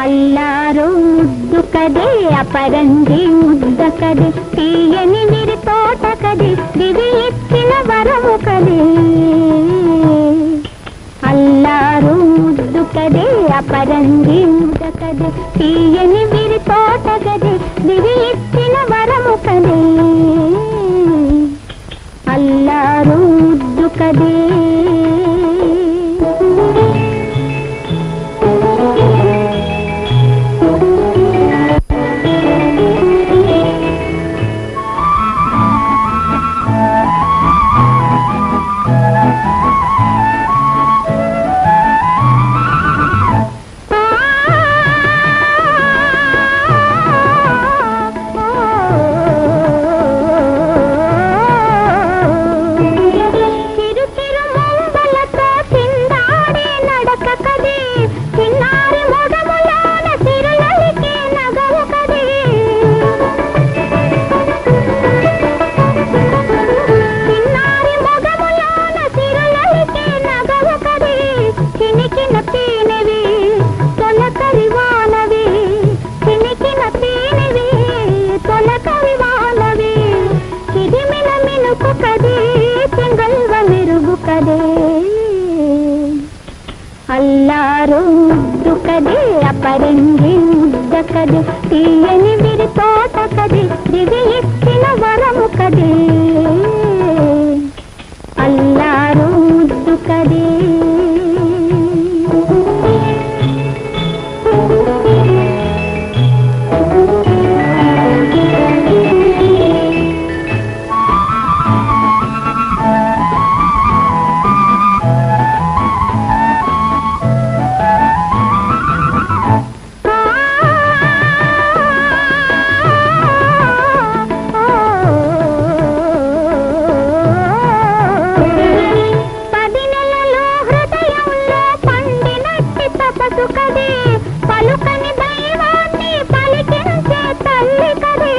అల్లారు ముద్దు కదే అపరంజి ముద్ద కదే తీయని విరి తోట కదే దివి ఇచ్చిన వరము కదే అల్లారు ముద్దు కదే అపరంజి ముద్ద కదే తీయని విరి తోట కదే దివి ఇచ్చిన వరము కదే అల్లారు ముద్దు కదే అల్లారు ముద్దు కదే అపరంజి ముద్ద కదే తీయని విరి తోట కదే దివి ఇచ్చిన వరము కదే అల్లారు ముద్దు కదే పలుకని దైవాన్ని పలికించే తల్లి కదే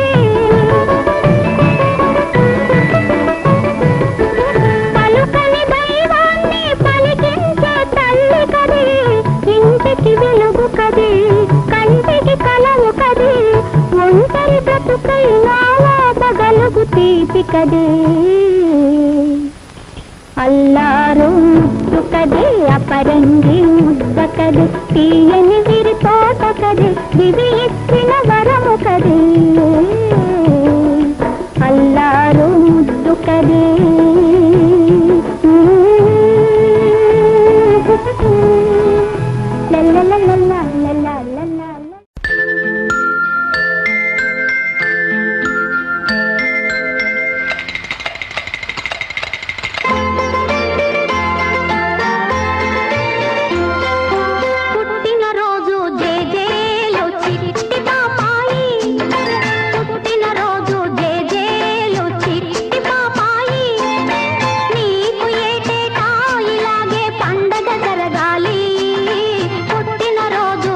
పలుకని దైవాన్ని పలికించే తల్లి కదే ఇంటికి వెలుగు కదే కంటికి కలవు కదే ఒంటరి బ్రతుకై నాలాపగలుగు తీపి కదే అల్లారు ముద్దు కదే అపరంజి ముద్ద కదే తీయని విరి తోట కదే దివి ఇచ్చిన వరము కదే అల్లారు ముద్దు కదే లల్లలల్లల్లా లల్లలల్లల్లా పుట్టినరోజు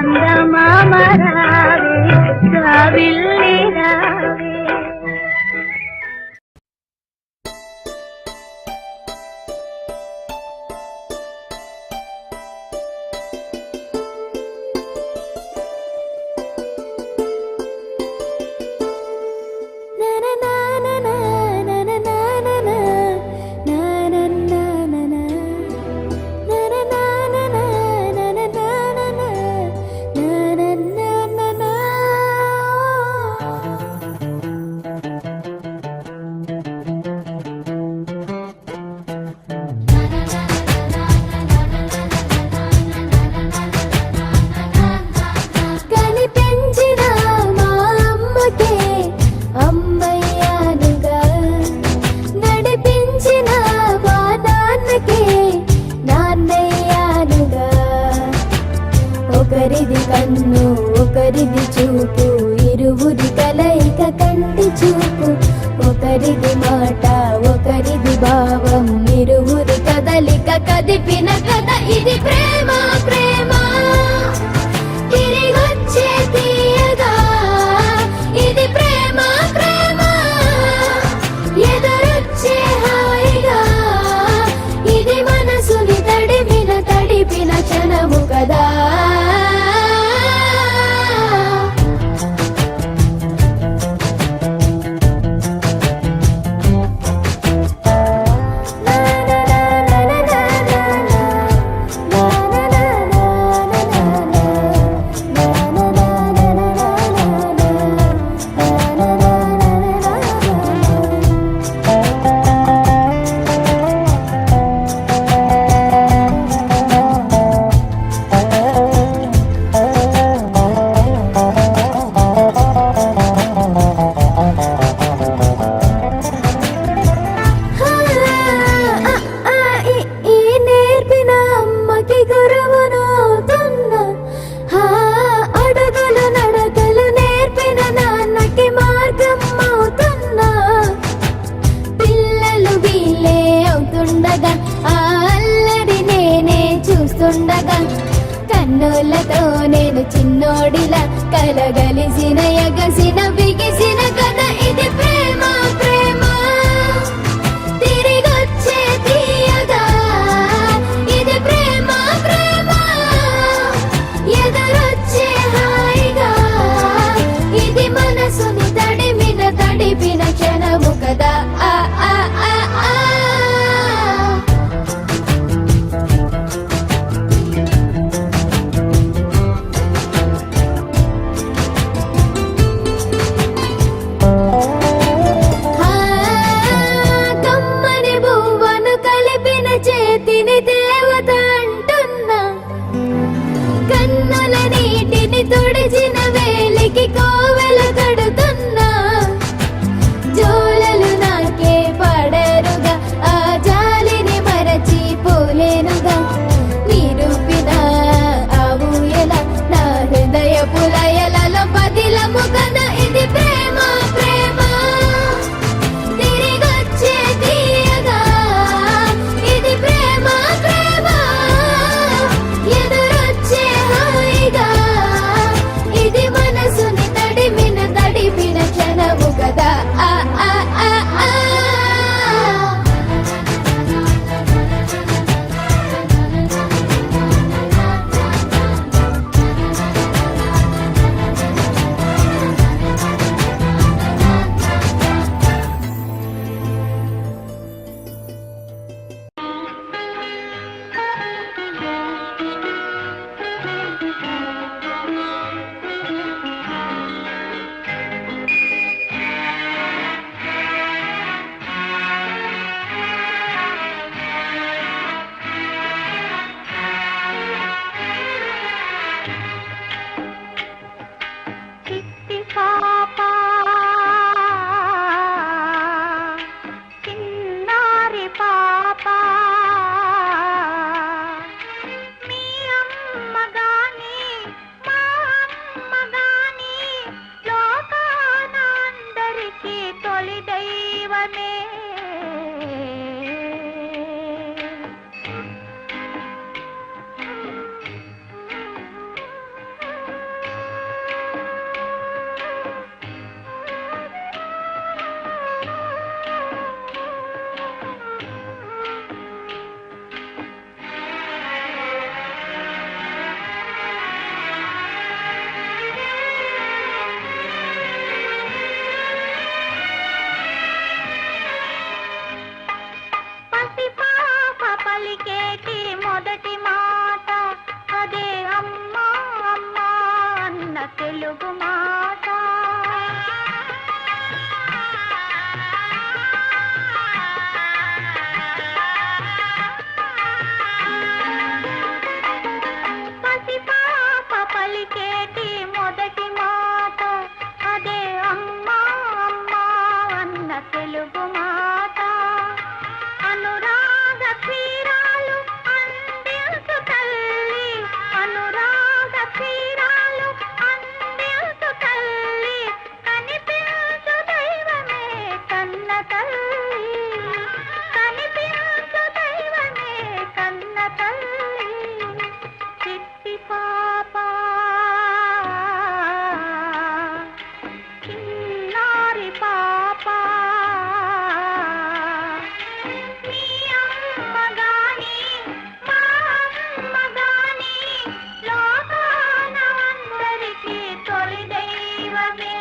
చందమామ రావే జాబిల్లి రావే. ఒకరిది కన్ను ఒకరిది చూపు, ఇరువురి కలయిక కంటి చూపు. ఒకరిది మాట ఒకరిది భావం, ఇరువురి కదలిక కదిపిన కథ ఇది ప్రేమ. ప్రేమ తిరిగొచ్చే తీయగా ఇది ప్రేమ. ప్రేమ ఎదురొచ్చే హాయిగా ఇది మనసుని తడిపిన క్షణము కదా. కన్నులతో నేను చిన్నోడిలా కలగలిసిన ఎగసిన బిగిసిన కథ ఇది ప్రేమ. ప్రేమ తిరిగొచ్చే తీయగా ఇది ప్రేమ. ప్రేమ ఎదురొచ్చే హాయిగా ఇది మనసుని తడిపిన క్షణము కదా. ఆ ఆ ఆ ఆ చేతిని దేవత అంటున్నా, కన్నుల నీటిని తుడిచిన వేలికి కోవెల కడుతున్నా. జోలలు నాకే పడరుగా ఆ జాలిని మరచి పోలేనుగా. నిరూపిన ఆ ఊయల నా హృదయ పులయలలో పదిలము కదా ఇది ప్రేమ. ప్రేమ తిరిగొచ్చే తీయగా ఇది ప్రేమ. ప్రేమ ఎదురొచ్చే హాయిగా ఇది మనసుని తడిపిన క్షణము కదా. ఆ ఆ ఆ ఆ తెలుగు మాట. పసిపాప పలికేటి మొదటి మాట అదే అమ్మా అమ్మా అన్న తెలుగు మాట. అనురాగ క్షీరాలు అందించు తల్లి, అనురాగ క్షీరాలు అందించు తల్లి, కనిపించు దైవమే కన్న తల్లి, కనిపించు దైవమే కన్న తల్లి. చిట్టి పాప చిన్నారి పాప నీ అమ్మ గాని మా అమ్మ గాని లోకాన అందరికీ తొలి దైవమే.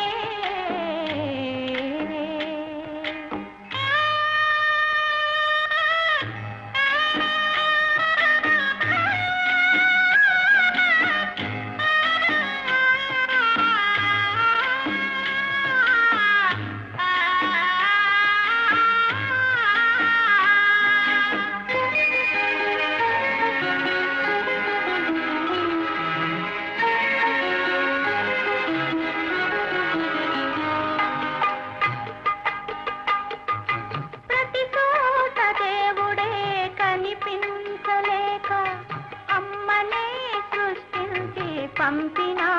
ప్రతి చోట దేవుడే కనిపించలేక అమ్మనే సృష్టించి పంపినా